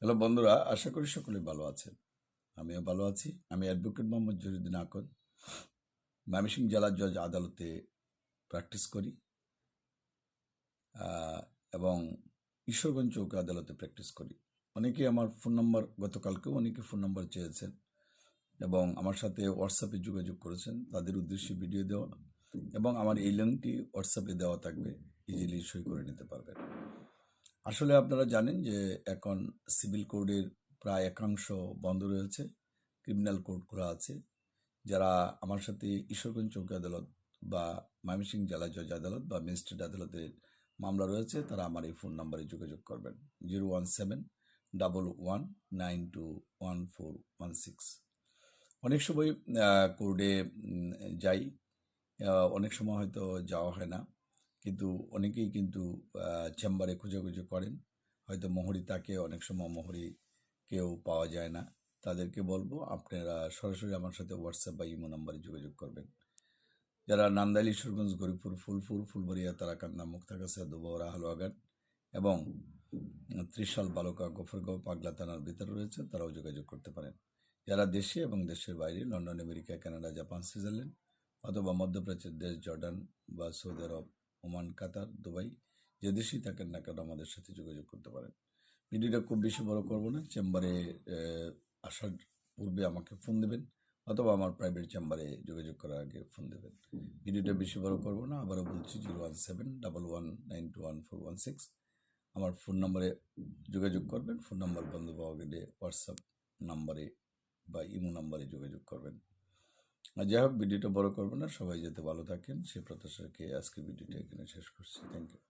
Hello বন্ধুরা, আশা করি সকলে ভালো আছেন। আমিও ভালো আছি। আমি অ্যাডভোকেট মোহাম্মদ জহিরুদ্দিন আকন, ময়মনসিংহ জেলা জজ আদালতে প্র্যাকটিস করি এবং ঈশ্বরগঞ্জ চৌকি আদালতে প্র্যাকটিস করি। অনেকেই আমার ফোন নম্বর, গতকালকেও অনেকে ফোন নম্বর চেয়েছেন এবং আমার সাথে হোয়াটসঅ্যাপে যোগাযোগ করেছেন। তাদের উদ্দেশ্যে ভিডিও দেওয়া এবং আমার এই লিঙ্কটি হোয়াটসঅ্যাপে দেওয়া থাকবে, ইজিলি সই করে নিতে পারবেন। আসলে আপনারা জানেন যে এখন সিভিল কোডের প্রায় একাংশ বন্ধ রয়েছে, ক্রিমিনাল কোড খোলা আছে। যারা আমার সাথে ঈশ্বরগঞ্জ চৌকি আদালত বা ময়মনসিংহ জেলা জজ আদালত বা ম্যাজিস্ট্রেট আদালতের মামলা রয়েছে, তারা আমার এই ফোন নাম্বারে যোগাযোগ করবেন 017-1192-1416। অনেক সময় কোর্টে যাই, অনেক সময় হয়তো যাওয়া হয় না, কিন্তু অনেকেই কিন্তু চেম্বারে খোঁজাখুঁজি করেন। হয়তো মোহরি থাকে, অনেক সময় মোহরি কেউ পাওয়া যায় না। তাদেরকে বলবো আপনারা সরাসরি আমার সাথে হোয়াটসঅ্যাপ বা ইমো নাম্বারে যোগাযোগ করবেন। যারা নান্দাইল, ঈশ্বরগঞ্জ, গরিপুর, ফুলপুর, ফুলবাড়িয়া, তারাকান্দা, মুক্তাগাছা, দুবরা, হালুয়াঘাট এবং ত্রিশাল, বালুকা, গফরগাঁও, পাগলা থানার ভিতরে রয়েছে, তারাও যোগাযোগ করতে পারেন। যারা দেশে এবং দেশের বাইরে, London, America, Canada, Japan, Switzerland অথবা মধ্যপ্রাচ্যের দেশ জর্ডান বা সৌদি আরব, ওমান, কাতার, দুবাই, যে দেশেই থাকেন না কেন আমাদের সাথে যোগাযোগ করতে পারেন। ভিডিওটা খুব বেশি বড় করব না। চেম্বারে আসার পূর্বে আমাকে ফোন দেবেন অথবা আমার প্রাইভেট চেম্বারে যোগাযোগ করার আগে ফোন দেবেন। ভিডিওটা বেশি বড় করব না, আবারও বলছি 017-1192-1416 আমার ফোন নম্বরে যোগাযোগ করবেন। ফোন নাম্বার বন্ধ পাওয়া গেলে হোয়াটসঅ্যাপ নাম্বারে বা ইমো নাম্বারে যোগাযোগ করবেন। আর যাই হোক, ভিডিওটা বড় করবো না, সবাই যাতে ভালো থাকেন সে প্রত্যাশা রেখে আজকে ভিডিওটা এখানে শেষ করছি। Thank you.